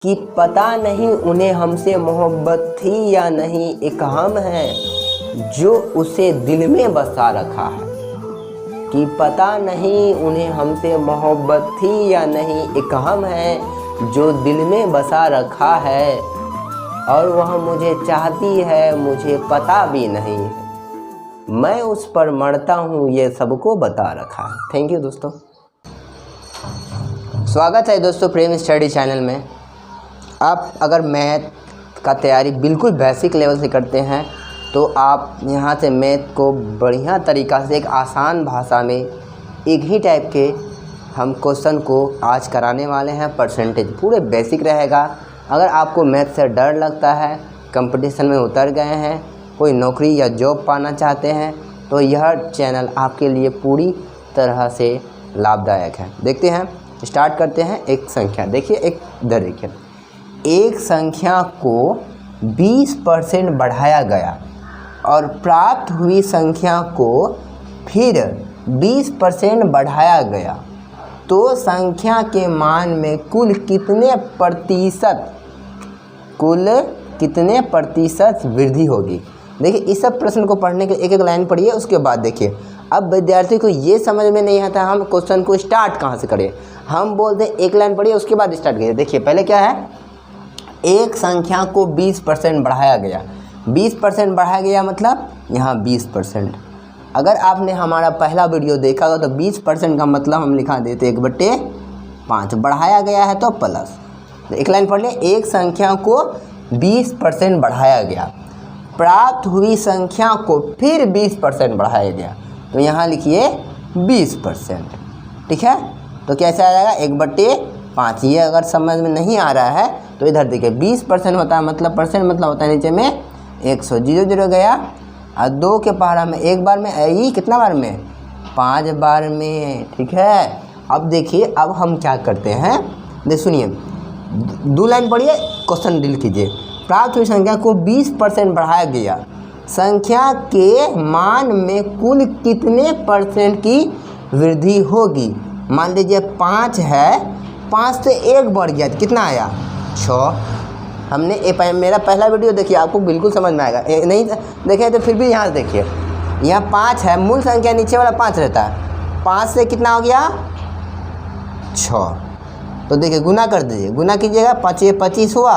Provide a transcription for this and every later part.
कि पता नहीं उन्हें हमसे मोहब्बत थी या नहीं, एक हम है जो उसे दिल में बसा रखा है। कि पता नहीं उन्हें हमसे मोहब्बत थी या नहीं, एक हम है जो दिल में बसा रखा है, और वह मुझे चाहती है मुझे पता भी नहीं है। मैं उस पर मरता हूँ ये सबको बता रखा है। थैंक यू दोस्तों, स्वागत है दोस्तों प्रेम स्टडी चैनल में। आप अगर मैथ का तैयारी बिल्कुल बेसिक लेवल से करते हैं तो आप यहाँ से मैथ को बढ़िया तरीक़ा से एक आसान भाषा में एक ही टाइप के हम क्वेश्चन को आज कराने वाले हैं। परसेंटेज पूरे बेसिक रहेगा। अगर आपको मैथ से डर लगता है, कंपटीशन में उतर गए हैं, कोई नौकरी या जॉब पाना चाहते हैं, तो यह चैनल आपके लिए पूरी तरह से लाभदायक है। देखते हैं, स्टार्ट करते हैं। एक संख्या देखिए, एक इधर देखिए, एक संख्या को 20% बढ़ाया गया और प्राप्त हुई संख्या को फिर 20% बढ़ाया गया, तो संख्या के मान में कुल कितने प्रतिशत वृद्धि होगी। देखिए, इस सब प्रश्न को पढ़ने के एक एक लाइन पढ़िए, उसके बाद देखिए। अब विद्यार्थी को ये समझ में नहीं आता हम क्वेश्चन को स्टार्ट कहाँ से करें। हम बोलते हैं एक लाइन पढ़िए, उसके बाद स्टार्ट करिए। देखिए, पहले क्या है, एक संख्या को 20% बढ़ाया गया। 20% बढ़ाया गया मतलब यहाँ 20%। अगर आपने हमारा पहला वीडियो देखा होगा तो 20% का मतलब हम लिखा देते 1/5। बढ़ाया गया है तो प्लस। एक लाइन पढ़ ले, एक संख्या को 20% बढ़ाया गया, प्राप्त हुई संख्या को फिर 20% बढ़ाया गया, तो यहाँ लिखिए 20%। ठीक है, तो कैसे आ जाएगा 1/5। ये अगर समझ में नहीं आ रहा है तो इधर देखिए 20% होता है, मतलब परसेंट मतलब होता है नीचे में 100, 0 गया, और 2 के पहाड़ा में एक बार में, आई कितना बार में, 5 बार में। ठीक है, अब देखिए, अब हम क्या करते हैं, देख सुनिए, 2 लाइन पढ़िए, क्वेश्चन डील कीजिए। प्राप्त हुई संख्या को 20% बढ़ाया गया, संख्या के मान में कुल कितने % की वृद्धि होगी। मान लीजिए 5 है, 5 से 1 बढ़ गया तो कितना आया, 6। हमने मेरा पहला वीडियो देखिए, आपको बिल्कुल समझ में आएगा। नहीं देखे तो फिर भी यहाँ देखिए, यहाँ 5 है, मूल संख्या नीचे वाला 5 रहता है, 5 से कितना हो गया 6। तो देखिए गुना कर दीजिए, गुना कीजिएगा, 5 ये 25 हुआ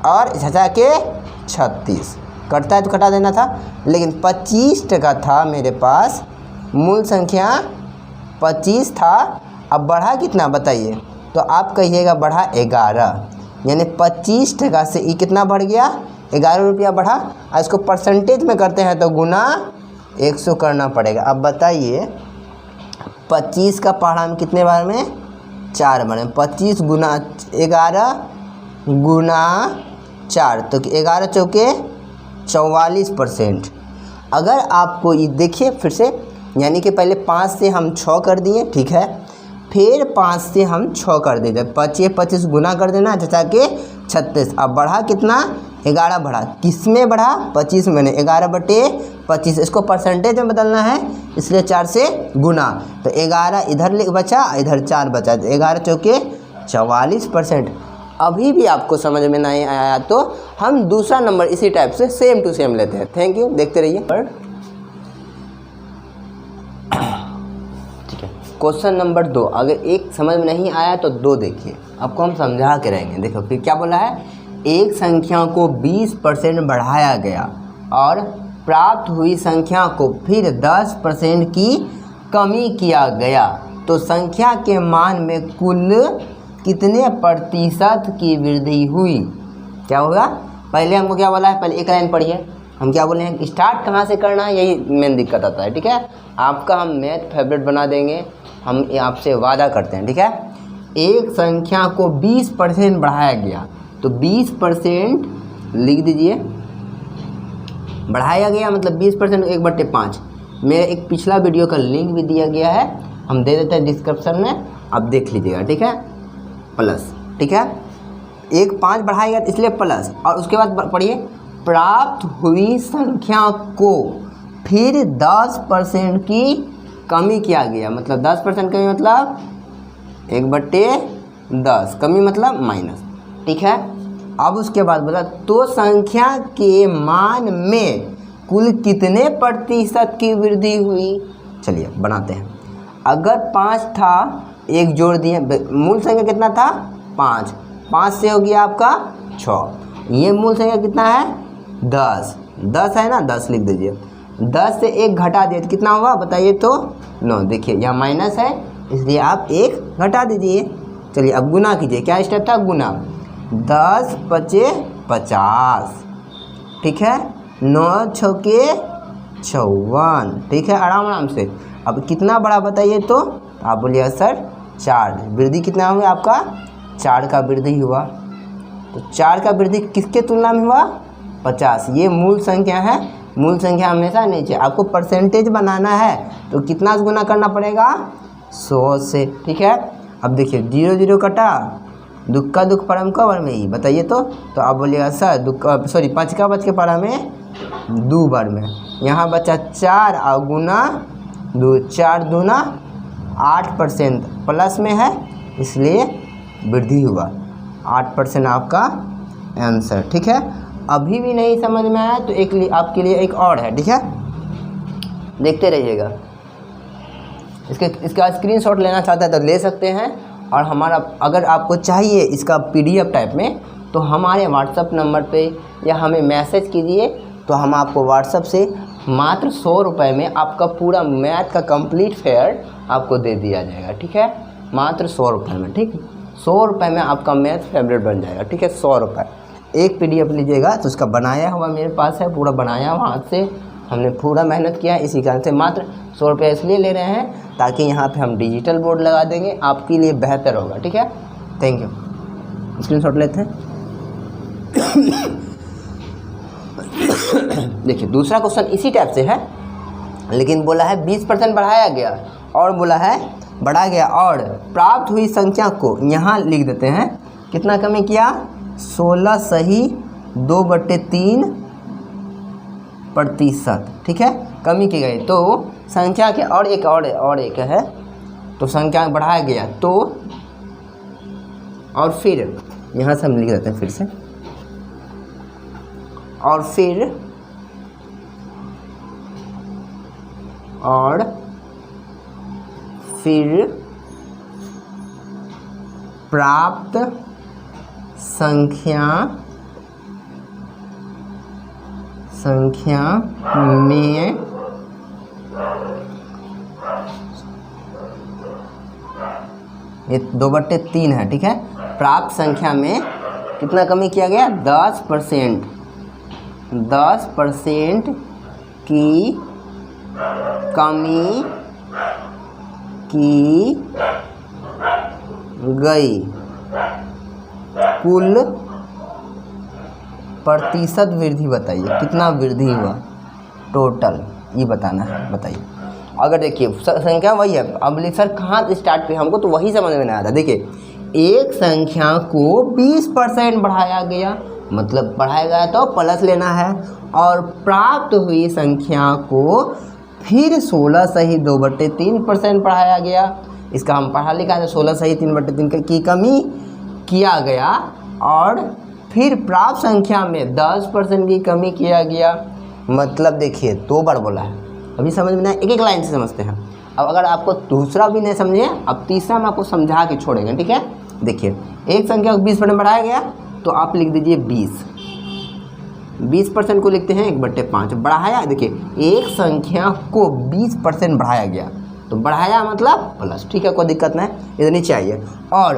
और छचा के 36, कटता है तो कटा देना था, लेकिन 25 टका था मेरे पास, मूल संख्या 25 था, अब बढ़ा कितना बताइए, तो आप कहिएगा बढ़ा 11, यानी 25 टका से ये कितना बढ़ गया, 11 रुपया बढ़ा। और इसको परसेंटेज में करते हैं तो गुना 100 करना पड़ेगा। अब बताइए 25 का पहाड़ा में कितने बार में, 4 बार में, 25 गुना 11 गुना 4, तो 11 चौके 44%। अगर आपको ये देखिए फिर से, यानी कि पहले 5 से हम 6 कर दिए, ठीक है, फिर 5 से हम 6 कर देते, 25 गुना कर देना, चचा के 36। अब बढ़ा कितना, 11 बढ़ा, किस में बढ़ा, 25 में, 11/25। इसको परसेंटेज में बदलना है, इसलिए 4 से गुना, तो 11 इधर बचा, इधर 4 बचा, तो 11 चौके 44%। अभी भी आपको समझ में नहीं आया तो हम दूसरा नंबर इसी टाइप से सेम टू सेम लेते हैं। थैंक यू, देखते रहिए। क्वेश्चन नंबर 2, अगर एक समझ में नहीं आया तो 2 देखिए, आपको हम समझा के रहेंगे। देखो फिर क्या बोला है, एक संख्या को 20% बढ़ाया गया और प्राप्त हुई संख्या को फिर 10% की कमी किया गया, तो संख्या के मान में कुल कितने प्रतिशत की वृद्धि हुई। क्या होगा, पहले हमको क्या बोला है, पहले एक लाइन पढ़िए, हम क्या बोले हैं, स्टार्ट कहाँ से करना है, यही मेन दिक्कत आता है। ठीक है, आपका हम मैथ फेवरेट बना देंगे, हम आपसे वादा करते हैं। ठीक है, एक संख्या को 20% बढ़ाया गया, तो 20% लिख दीजिए, बढ़ाया गया मतलब 20%, 1/5। मेरे एक पिछला वीडियो का लिंक भी दिया गया है, हम दे देते हैं डिस्क्रिप्शन में, आप देख लीजिएगा। ठीक है, प्लस, ठीक है, 5 बढ़ाएगा इसलिए प्लस, और उसके बाद पढ़िए, प्राप्त हुई संख्या को फिर 10% की कमी किया गया, मतलब 10% कमी मतलब 1/5 10, कमी मतलब माइनस, ठीक है। अब उसके बाद बोला तो संख्या के मान में कुल कितने प्रतिशत की वृद्धि हुई। चलिए बनाते हैं। अगर 5 था, एक जोड़ दिए, मूल संख्या कितना था 5, 5 से हो गया आपका 6, ये मूल संख्या कितना है 10, 10 है ना, 10 लिख दीजिए। 10 से 1 घटा दिए तो कितना हुआ बताइए तो 9। देखिए यहाँ माइनस है इसलिए आप 1 घटा दीजिए। चलिए अब गुना कीजिए, क्या स्टेप था गुना, 10 पचे 50, ठीक है, 9 छके 56, ठीक है, आराम से। अब कितना बड़ा बताइए तो आप बोलिए सर 4, वृद्धि कितना हुआ आपका 4 का वृद्धि हुआ। तो 4 का वृद्धि किसके तुलना में हुआ 50, ये मूल संख्या है। मूल संख्या हमेशा नीचे, आपको परसेंटेज बनाना है तो कितना से गुना करना पड़ेगा 100 से, ठीक है। अब देखिए 0 0 कटा, दुख का दुख परम का वर में ही, बताइए तो आप बोलिएगा सर सॉरी 5 का बच के पड़ा में 2 बार में, यहाँ बचा 4 और गुना 2, 4 दूना 8% प्लस में है इसलिए वृद्धि हुआ, 8% आपका आंसर, ठीक है। अभी भी नहीं समझ में आया तो आपके लिए एक और है, ठीक है, देखते रहिएगा। इसका स्क्रीनशॉट लेना चाहता है तो ले सकते हैं, और हमारा अगर आपको चाहिए इसका PDF टाइप में तो हमारे व्हाट्सअप नंबर पे या हमें मैसेज कीजिए, तो हम आपको व्हाट्सअप से मात्र 100 रुपये में आपका पूरा मैथ का कंप्लीट फेयर आपको दे दिया जाएगा, ठीक है, मात्र 100 रुपये में, ठीक, 100 रुपये में आपका मैथ फेवरेट बन जाएगा, ठीक है, 100 रुपये। एक PDF लीजिएगा तो उसका बनाया हुआ मेरे पास है, पूरा बनाया हुआ हाथ से, हमने पूरा मेहनत किया है, इसी कारण से मात्र 100 रुपये इसलिए ले रहे हैं ताकि यहाँ पे हम डिजिटल बोर्ड लगा देंगे, आपके लिए बेहतर होगा, ठीक है। Thank you. स्क्रीनशॉट लेते हैं। देखिए दूसरा क्वेश्चन इसी टाइप से है, लेकिन बोला है 20% बढ़ाया गया, और बोला है बढ़ा गया और प्राप्त हुई संख्या को यहाँ लिख देते हैं, कितना कमी किया 16 सही 2/3%, ठीक है, कमी की गई। तो संख्या के और एक है, तो संख्या बढ़ाया गया तो, और फिर यहाँ से हम लिख देते हैं फिर से, और फिर प्राप्त संख्या में ये 2/3 है, ठीक है, प्राप्त संख्या में कितना कमी किया गया 10% की कमी की गई, कुल प्रतिशत वृद्धि बताइए, कितना वृद्धि हुआ टोटल, ये बताना है, बताइए। अगर देखिए संख्या वही है, अब सर कहाँ स्टार्ट पे, हमको तो वही समझ में नहीं आता। देखिए एक संख्या को 20% बढ़ाया गया, मतलब बढ़ाया गया तो प्लस लेना है, और प्राप्त हुई संख्या को फिर 16 सही 2/3% बढ़ाया गया। इसका हम पढ़ा लिखा है 16 सही 3/3 की कमी किया गया, और फिर प्राप्त संख्या में 10% की कमी किया गया। मतलब देखिए 2 बार बोला है, अभी समझ में नहीं, एक लाइन से समझते हैं। अब अगर आपको दूसरा भी नहीं समझे, अब तीसरा मैं आपको समझा के छोड़ेंगे, ठीक है। देखिए एक संख्या को 20% बढ़ाया गया तो आप लिख दीजिए 20% को लिखते हैं 1/5 बढ़ाया। देखिए एक संख्या को 20% बढ़ाया गया तो बढ़ाया मतलब प्लस, ठीक है, कोई दिक्कत नहीं, इतनी चाहिए। और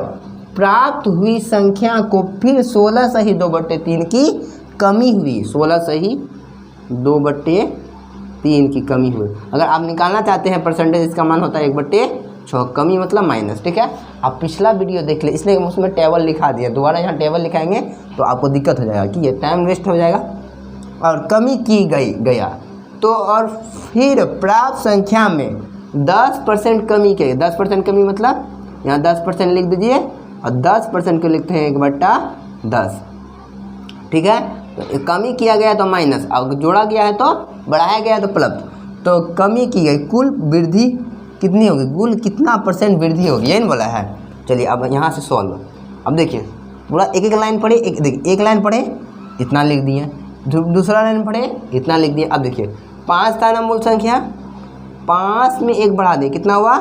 प्राप्त हुई संख्या को फिर 16 सही 2/3 की कमी हुई, 16 सही 2/3 की कमी हुई। अगर आप निकालना चाहते हैं परसेंटेज, इसका मान होता है 1/6, कमी मतलब माइनस, ठीक है। आप पिछला वीडियो देख ले, इसलिए उसमें टेबल लिखा दिया, दोबारा यहाँ टेबल लिखाएंगे तो आपको दिक्कत हो जाएगा कि ये टाइम वेस्ट हो जाएगा। और कमी की गया तो, और फिर प्राप्त संख्या में 10% कमी के, 10% कमी मतलब यहाँ 10% लिख दीजिए, और 10% को लिखते हैं 1/10, ठीक है। तो कमी किया गया तो माइनस, अब जोड़ा गया है तो बढ़ाया गया है तो प्लस, तो कमी की गई, कुल वृद्धि कितनी होगी, कुल कितना % वृद्धि होगी, यही बोला है। चलिए अब यहाँ से सॉल्व। अब देखिए पूरा एक एक लाइन पढ़े, देखिए एक लाइन पढ़े इतना लिख दिए, दूसरा लाइन पढ़े इतना लिख दिए। अब देखिए 5 था ना मूल संख्या, 5 में 1 बढ़ा दे कितना हुआ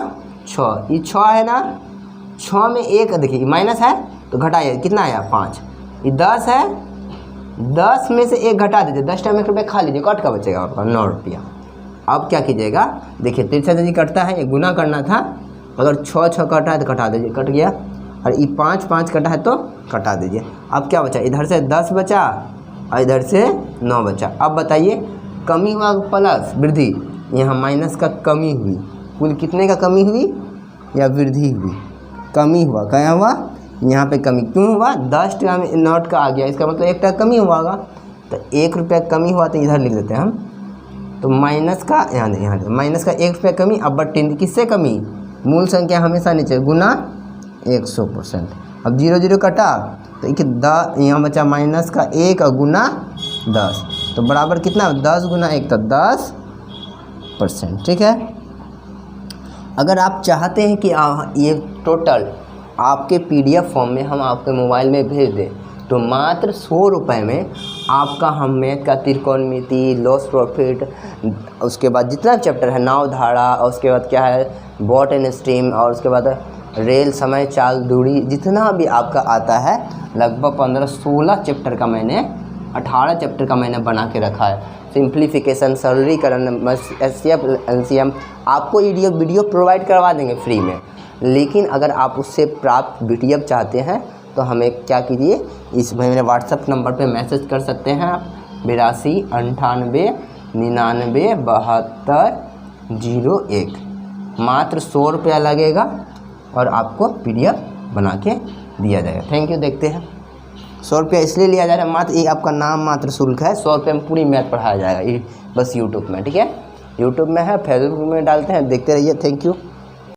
6, ये 6 है ना, 6 में 1 देखिए माइनस है तो घटाइए कितना आया 5, ये 10 है, 10 में से 1 घटा दीजिए, 10 टाइम 1 रुपया खा लीजिए, कट का बचेगा आपका 9 रुपया। अब क्या कीजिएगा, देखिए 63 यदि कटता है, ये गुना करना था, अगर 6 कटा है तो कटा दीजिए, कट गया, और ये 5 कटा है तो कटा दीजिए। अब क्या बचा, इधर से 10 बचा और इधर से 9 बचा। अब बताइए कमी हुआ प्लस वृद्धि, यहाँ माइनस का कमी हुई, कुल कितने का कमी हुई या वृद्धि हुई, कमी हुआ, क्या हुआ यहाँ पे कमी, क्यों हुआ 10 टका में नोट का आ गया, इसका मतलब 1 टका कमी हुआ होगा, तो 1 रुपया कमी हुआ तो इधर लिख देते हैं हम, तो माइनस का यहाँ माइनस का 1 रुपया कमी। अब बट किससे कमी, मूल संख्या हमेशा नीचे गुना 100%। अब 0 0 कटा तो एक यहाँ बचा माइनस का 1 और गुना 10, तो बराबर कितना 10 गुना 1 तो 10%। ठीक है, अगर आप चाहते हैं कि ये टोटल आपके PDF फॉर्म में हम आपके मोबाइल में भेज दें, तो मात्र 100 रुपये में आपका हम मैथ का त्रिकोणमिति, लॉस प्रॉफिट, उसके बाद जितना चैप्टर है नाव धारा, और उसके बाद क्या है बॉट एंड स्ट्रीम, और उसके बाद रेल, समय, चाल, दूरी, जितना भी आपका आता है लगभग 15-16 चैप्टर का मैंने 18 चैप्टर का मैंने बना के रखा है। सिंप्लीफिकेशन, सरलीकरण, SCF, LCM आपको वीडियो प्रोवाइड करवा देंगे फ्री में। लेकिन अगर आप उससे प्राप्त PDF चाहते हैं तो हमें क्या कीजिए, इस मेरे व्हाट्सएप नंबर पे मैसेज कर सकते हैं आप 82 98 99 72 01। मात्र 100 रुपया लगेगा और आपको PDF बना के दिया जाएगा। Thank you. देखते हैं 100 रुपया इसलिए लिया जा रहा है, मात्र ये आपका नाम मात्र शुल्क है, 100 रुपये में पूरी मैथ पढ़ाया जाएगा, ये बस यूट्यूब में। ठीक है, यूट्यूब में है, फेसबुक में डालते हैं, देखते रहिए। Thank you.